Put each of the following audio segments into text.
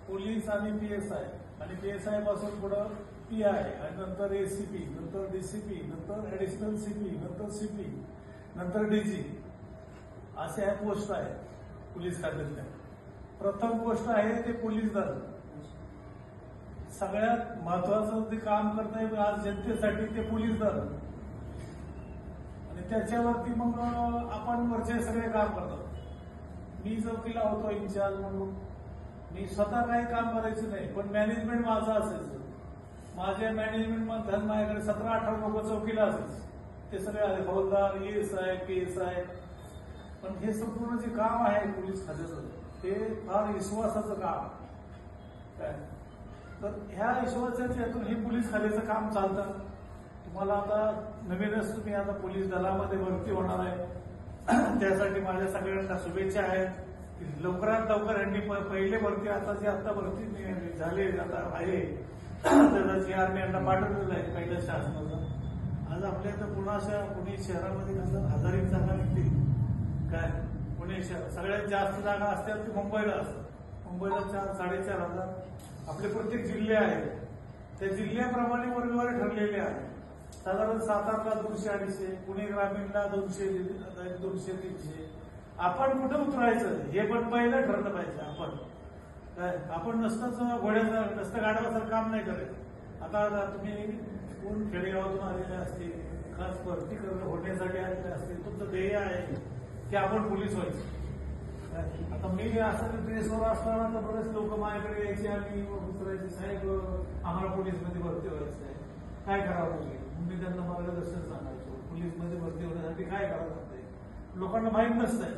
Police आणि PSI आणि PSI पासून पुढं PI आणि नंतर ACP, नंतर DCP, नंतर ऍडिशनल CP, नंतर CP, नंतर DG असे ह्या पोस्ट आहेत पोलीस खात्यातल्या. प्रथम पोस्ट आहे ते पोलीस दल. सगळ्यात महत्वाचं जे काम करत आहे आज जनतेसाठी ते पोलीस दल आणि त्याच्यावरती मग आपण वरचे सगळे काम करतो. मी चौकीला होतो इन्चार्ज म्हणून मी स्वतः काही काम करायचं नाही, पण मॅनेजमेंट माझं असायचं. माझ्या मॅनेजमेंट मध्ये माझ्याकडे 17-18 लोक चौकीला असायचे. ते सगळे हवालदार, ESI, PSI. पण हे संपूर्ण जे काम आहे पोलीस खात्याचं ते फार विश्वासाचं काम काय. तर ह्या विश्वासाच्या यातून हे पोलीस खात्याचं काम चालतं. तुम्हाला आता नवीनच तुम्ही आता पोलीस दलामध्ये भरती होणार आहे. त्यासाठी माझ्या सगळ्यांना शुभेच्छा आहेत. लवकरात लवकर यांनी पहिले भरती आता भरती झाले आता आहे त्याचा GR मी यांना पाठवलेलं आहे पहिल्या शासनाचा. आज आपल्या इथं पुणे शहरामध्ये कसं 1000 जागा निघते काय. पुणे शहर सगळ्यात जास्त जागा असतात ती मुंबईला असतात. मुंबईला 4,500-4,500 आपले प्रत्येक जिल्हे आहेत. त्या जिल्ह्याप्रमाणे वर्गवारी ठरलेले आहेत. साधारण सातारला 200-250, पुणे ग्रामीणला 200-300. आपण कुठं उतरायचं हे पण पहिलं ठरलं पाहिजे. आपण नसतंच घोड्याचं नसतं गाडवासारखं काम नाही करायचं. आता तुम्ही कोण खेडेगावातून आलेले असतील, खास भरती होण्यासाठी आलेले असतील, तुमचं ध्येय आहे की आपण पोलीस व्हायचं. आता मी असं ड्रेसवर असताना तर बरेच लोक माझ्याकडे यायचे आणि उतरायचे, साहेब आम्हाला पोलीसमध्ये भरती व्हायचं आहे, काय करावं लागेल. मी त्यांना मार्गदर्शन सांगायचो. पोलीसमध्ये भरती होण्यासाठी काय करावं लागतंय लोकांना माहीत नसतंय.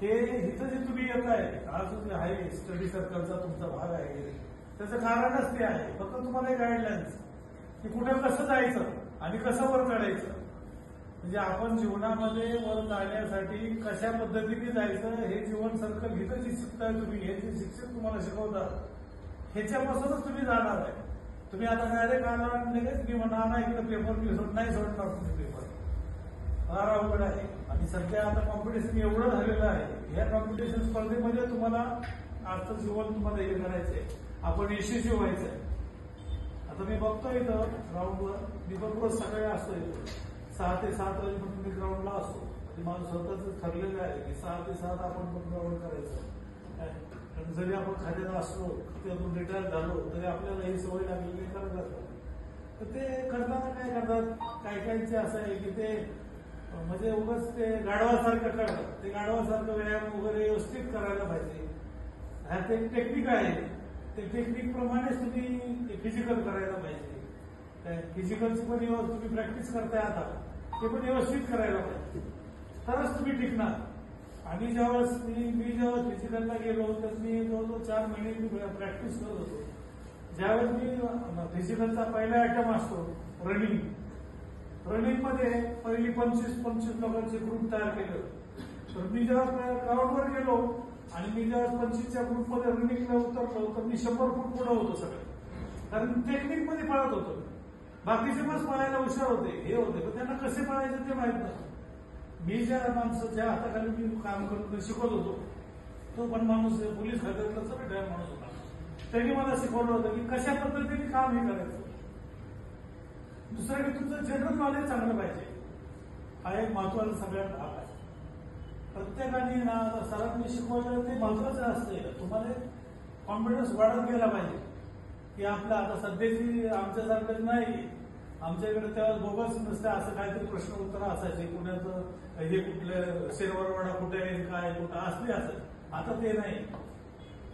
हे इथं जे तुम्ही येत आहे आज आहे स्टडी सर्कलचा तुमचा भाग आहे त्याचं कारणच ते आहे. फक्त तुम्हाला गाईडलाईन्स की कुठे कसं जायचं आणि कसं वर चढायचं. म्हणजे आपण जीवनामध्ये वर जाण्यासाठी कशा पद्धतीने जायचं हे जीवन सर्कल इथं जे शिकताय तुम्ही, हे जे शिक्षक तुम्हाला शिकवतात ह्याच्यापासूनच तुम्ही जाणार आहे. तुम्ही आता डायरेक्ट आला लगेच मी म्हणणार ना इकडे पेपर मी नाही सोडणार तुम्ही पेपर. फार अवघड आहे. आणि सध्या आता कॉम्पिटिशन एवढं झालेलं आहे. या कॉम्पिटिशन स्पर्धेमध्ये तुम्हाला आजचं जीवन तुम्हाला हे करायचंय, आपण यशस्वी व्हायचंय. आता मी बघतोय इथं ग्राउंडवर मी बरोबर सकाळी असतो इथं 6 ते 7 वाजेपर्यंत मी ग्राउंडला असतो. माझं स्वतःच ठरलेलं आहे की 6 ते 7 आपण पण ग्राउंड करायचं. कारण जरी आपण खात्यात असलो त्यातून रिटायर झालो तरी आपल्याला ही सवय लागलेली करत. तर ते करताना काय करतात काही काहींचे असं आहे की ते म्हणजे उगाच ते गाढवासारखं करतात. ते गाढवासारखं व्यायाम वगैरे व्यवस्थित करायला पाहिजे. हा ते टेक्निक आहे. ते टेक्निक प्रमाणेच तुम्ही फिजिकल करायला पाहिजे. फिजिकलची पण तुम्ही प्रॅक्टिस करताय आता ते पण व्यवस्थित करायला पाहिजे तरच तुम्ही टिकणार. आणि ज्यावेळेस मी जेव्हा फिजिकलला गेलो तर मी जवळजवळ 4 महिने मी प्रॅक्टिस करत होतो. ज्यावेळेस मी फिजिकलचा पहिला आयटम असतो रनिंग. रनिंगमध्ये पहिली 25 लोकांचे ग्रुप तयार केले. तर मी जेव्हा ग्राउंडवर गेलो आणि मी जेव्हा 25च्या ग्रुपमध्ये रनिंगला उतरलो तर मी 100 फूट पुढे होतो सगळे. कारण टेक्निकमध्ये पळत होतो. बाकीचे बस पळायला हुशार होते हे होते पण त्यांना कसे पळायचे ते माहित नसतं. मी ज्या माणसं ज्या हाताखाली मी काम करून शिकवत होतो तो पण माणूस पोलीस खात्यातला रिटायर माणूस होता. त्यांनी मला शिकवलं होतं की कशा पद्धतीने काम हे करायचं. दुसरं की तुमचं जनरल नॉलेज चांगलं पाहिजे. हा एक महत्वाचा सगळ्यात भाग आहे. प्रत्येकाने ना सरांनी शिकवलं ते महत्वाचं असते. तुम्हाला कॉन्फिडन्स वाढत गेला पाहिजे की आपलं आता सध्याची आमच्यासारखं नाही. आमच्याकडे तेव्हा बोगस नसते असं काहीतरी प्रश्न उत्तर असायचे. पुण्याचं हे कुठलं शेरवरवाडा कुठे आहे काय कुठं असले असं. आता ते नाही.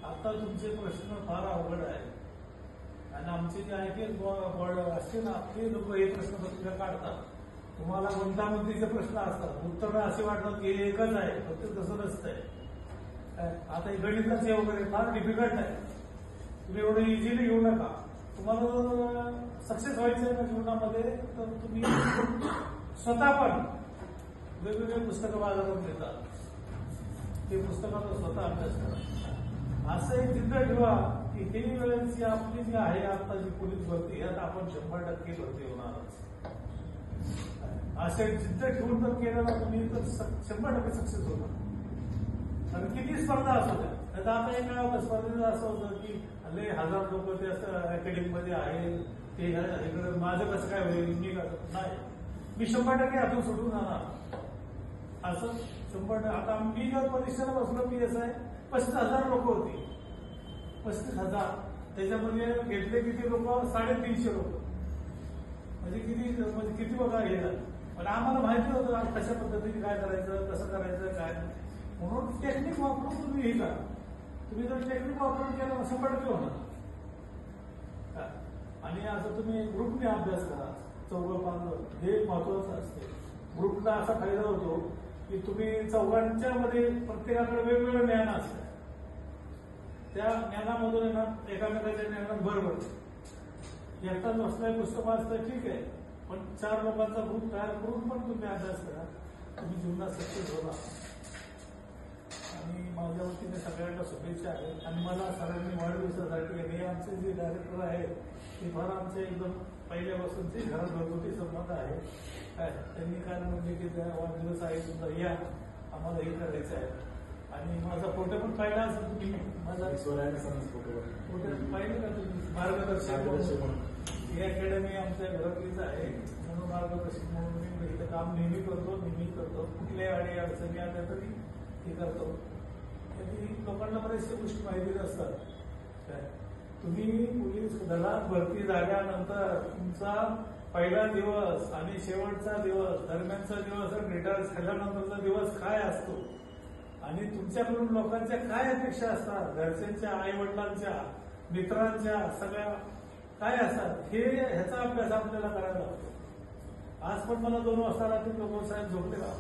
आता तुमचे प्रश्न फार अवघड आहे. आणि आमचे जे आहे बोर्ड असते ना ते लोक हे प्रश्न पत्रिका काढतात. तुम्हाला गुंतागुंतीचे प्रश्न असतात. उत्तर असे वाटतात की हे एकच आहे फक्त तसं नसतंय. आता हे गणिताचे वगैरे फार डिफिकल्ट आहे. तुम्ही एवढं इझिली घेऊ नका. तुम्हाला सक्सेस व्हायचं आहे ना जीवनामध्ये तर तुम्ही स्वतः पण वेगवेगळे पुस्तकं बाजारात घेतात. ते पुस्तकाचा स्वतः अभ्यास करा. असं एक जिद्द ठेवा की ही वेळेची आपली जी आहे आता जी पोलीस भरती यात आपण 100% भरती होणारच. असे जिद्द ठेवून जर केलं ना तुम्ही तर 100% सक्सेस होणार. आणि किती स्पर्धा असू द्या. आता आता एक काय होतं स्पर्धेचं असं होतं की लय हजार लोक ते असं अकॅडमीमध्ये आहे, ते इकडे माझं कसं काय होईल, मी कसं नाही, मी 100% हातून सुटून जाणार असं 100%. आता मी जर परीक्षेला बसलो PSI 35,000 लोक होती, 35,000. त्याच्यामध्ये घेतले किती लोक, 350 लोक. म्हणजे किती बघा हे झालं. पण आम्हाला माहिती होतं कशा पद्धतीने काय करायचं, कसं करायचं काय. म्हणून टेक्निक वापरून तुम्ही हे करा. तुम्ही जर टेक्निक वापरून केलं 100% होणार. आणि असं तुम्ही ग्रुपने अभ्यास करा, 4-5 हे महत्वाचं असते. ग्रुपला असा फायदा होतो की तुम्ही चौघांच्या मध्ये प्रत्येकाकडे वेगवेगळं ज्ञान असतं. त्या ज्ञानामधून एकामेकाच्या ज्ञानात भर पडते. एकटाच बसलाय पुस्तक वाचतं ठीक आहे, पण 4 लोकांचा ग्रुप तयार करून पण तुम्ही अभ्यास करा, तुम्ही जीवनात सक्सेस होणार. आणि माझ्या वतीने सगळ्यांना शुभेच्छा आहेत. आणि मला सगळ्यांनी वाढदिवसासाठी हे आमचे जे डायरेक्टर आहेत ते फार आमचे एकदम पहिल्यापासूनचे घरात घरगुती संबंध आहे. काय त्यांनी काय म्हणजे की वाढदिवस आहे सुद्धा या, आम्हाला हे करायचं आहे. आणि माझा फोटो पण पाहिला असेल तुम्ही, माझा फोटो पाहिले का तुम्ही, मार्गदर्शक. ही अकॅडमी आमच्या घरातलीच आहे, म्हणून मार्गदर्शक म्हणून मी इथं काम नेहमी करतो. कुठल्याही अडी अडचणी आल्या तरी हे करतो. लोकांना बऱ्याचशा गोष्टी माहिती असतात. काय तुम्ही पोलीस दलात भरती झाल्यानंतर तुमचा पहिला दिवस आणि शेवटचा दिवस, दरम्यानचा दिवस आणि रिटायर झाल्यानंतरचा दिवस काय असतो, आणि तुमच्याकडून लोकांच्या काय अपेक्षा असतात, घरच्यांच्या, आई वडिलांच्या, मित्रांच्या, सगळ्या काय असतात, ह्याचा अभ्यास आपल्याला करायला लागतो. आज पण मला 2 वाजता रात्री लोक साहेब झोपले का,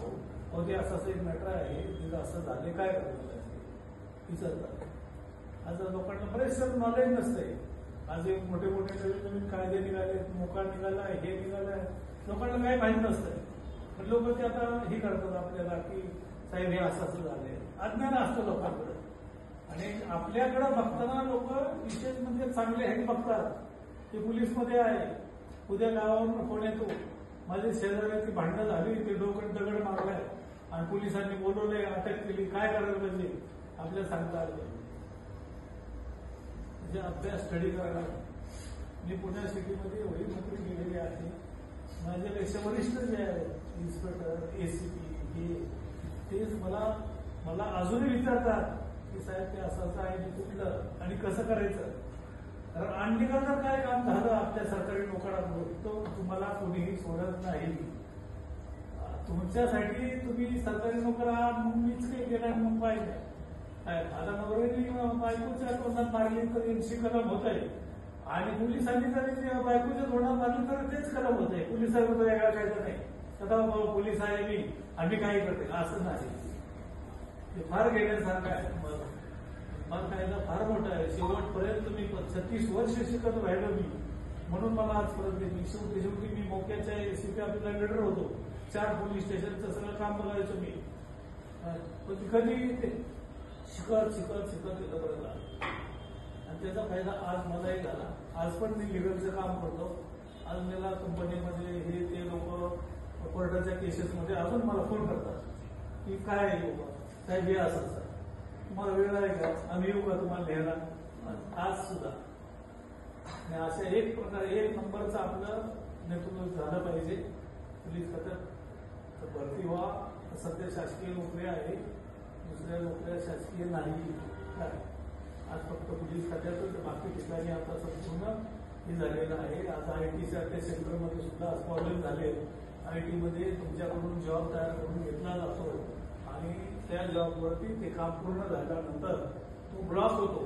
हो ते असं एक मॅटर आहे, तिथं असं झाले, काय करायचं विचारतात. आज लोकांना बरेचसे नॉलेज नसते. आज एक मोठे नवीन कायदे निघाले, मोका निघाला, हे निघालाय, लोकांना काही माहीत नसतंय. पण लोक ते आता हे करतात आपल्याला की साहेब हे असं झालंय. अज्ञान असतं लोकांकडे. आणि आपल्याकडे बघताना लोक विशेष म्हणजे चांगले हे बघतात ते पोलीसमध्ये आहे, उद्या गावावरून फोन येतो, माझी शेजाऱ्याची भांडणं झाली, ते डोकं दगड मारलाय आणि पोलिसांनी बोलवले, अटक केली, काय करायला पाहिजे आपल्याला सांगता आलं. म्हणजे अभ्यास स्टडी करायला. मी पुण्या सिटीमध्ये एवढी नोकरी केलेली आहे, माझ्यापेक्षा वरिष्ठ जे आहेत इन्स्पेक्टर, ACP हे तेच मला अजूनही विचारतात की साहेब ते असं आहे ते कुठलं आणि कसं करायचं. कारण आणखीन जर काय काम झालं आपल्या सरकारी नोकरांवर तो तुम्हाला कोणीही सोडत नाही. तुमच्यासाठी तुम्ही सरकारी नोकर आहात म्हणून मीच काही केलं मग पाहिजे. आता नवऱ्याने बायकोच्या तोंडात मारली तर 80 कलम होत आहे, आणि पोलिसांनी जरी बायकोच्या तोंडात मारली तर तेच कलम होत आहे. पोलिसांना वेगळा कायदा नाही. आता पोलीस आहे मी, आम्ही काही करते असं नाही. ते फार घेण्यासारखं आहे. मला कायदा फार मोठा आहे. शेवटपर्यंत मी 36 वर्ष शिकत राहिलो मी, म्हणून मला आजपर्यंत मी शेवटी मी मोक्याच्या ACP ऑफिसला लीडर होतो. 4 पोलीस स्टेशनचं सगळं काम बघायचो मी. पण कधी शिकत येतं. आणि त्याचा फायदा आज मलाही झाला. आज पण मी लिगलचं काम करतो. आज मला कंपनीमध्ये हे ते लोक कोर्टाच्या केसेसमध्ये अजून मला फोन करतात की काय आहे बाबा साहेब हे असं तुम्हाला वेळ आहे का, आम्ही येऊ का तुम्हाला लिहायला, आज सुद्धा. आणि अशा एक प्रकारे 1 नंबरचं आपलं नेतृत्व झालं पाहिजे पोलीस खात्यात. भरती व्हा. सध्या शासकीय नोकऱ्या आहे, दुसऱ्या नोकऱ्या शासकीय नाही. आज फक्त पोलीस खात्यातच, बाकी ठिकाणी आता संपूर्ण हे झालेलं आहे. आज IT सेंटरमध्ये सुद्धा आज प्रॉब्लेम झाले. IT मध्ये तुमच्याकडून जॉब तयार करून घेतला जातो आणि त्या जॉबवरती ते काम पूर्ण झाल्यानंतर तो ब्लॉक होतो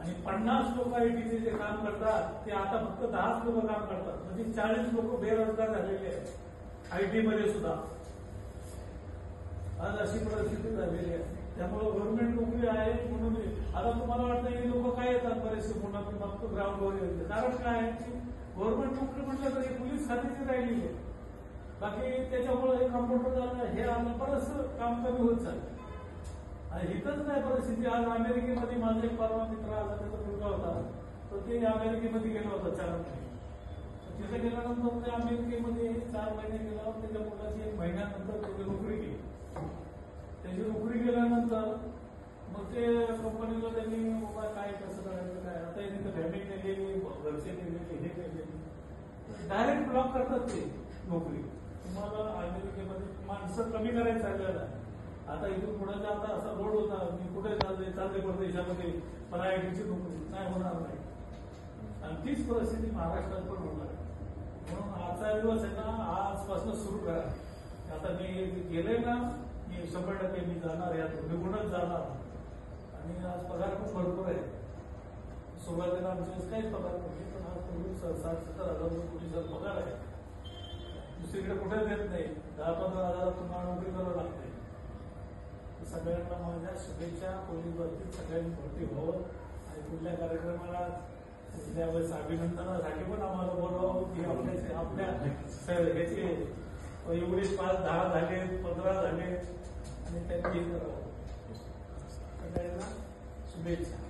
आणि 50 लोक ITचे जे काम करतात ते आता फक्त 10 लोक काम करतात. म्हणजे 40 लोक बेरोजगार झालेले आहेत IT मध्ये सुद्धा. आज अशी परिस्थिती झालेली आहे. त्यामुळे गव्हर्नमेंट नोकरी आहे म्हणून आता तुम्हाला वाटतं हे लोक काय येतात बरेचसे पुन्हा फक्त ग्राउंडवर येते. कारण काय आहे की गव्हर्नमेंट नोकरी म्हटलं तर पोलीस खात्याची राहिली आहे. बाकी त्याच्यामुळे हे कॉम्प्युटर झालं, हे आलं, बरंच काम कमी होत चाललं. आणि इथंच नाही परिस्थिती. आज अमेरिकेमध्ये माझा एक परवा मित्र आला, त्याचा मुलगा होता, तर ते अमेरिकेमध्ये गेला होता 4 महिने. तिथे गेल्यानंतर ते अमेरिकेमध्ये 4 महिने गेल्यावर त्याच्या मुलाची 1 महिन्यानंतर त्याची नोकरी गेली. त्याची नोकरी गेल्यानंतर मग ते कंपनीला त्यांनी बाबा काय कसं करायचं काय आता यांनी फॅमिली नेलेली घरचे नेलेले हे नेलेले डायरेक्ट ब्लॉक करतात ते नोकरी. तुम्हाला अमेरिकेमध्ये माणसं कमी करायचं चाललेलं आहे. आता इथून पुढे आता असा रोड होता मी कुठे चालते परदेशामध्ये पण आयटीची नोकरी नाही होणार नाही. आणि तीच परिस्थिती महाराष्ट्रात पण होणार आहे. म्हणून आजचा दिवस आहे ना आजपासून सुरू करा. आता मी गेले ना मी 100% मी जाणार यात निघूनच जाणार. आणि आज पगार पण भरपूर आहे. सुरुवातीला आमच्या काहीच पगार नव्हते पण आज 60-70 हजार पोलिसांचा पगार आहे. दुसरीकडे कुठे देत नाही. 10-15 हजार तुम्हाला नोकरी करावं लागते. सगळ्यांना माझ्या शुभेच्छा. पोलीस भरतीत सगळ्यांनी भरती व्हावं आणि पुढल्या कार्यक्रमाला त्यावेळेस अभिनंदनासाठी पण आम्हाला बोलावं की आपल्या ह्याचे एवढे 5-10 झाले 15 झाले आणि त्यांनी हे करावं. सगळ्यांना शुभेच्छा.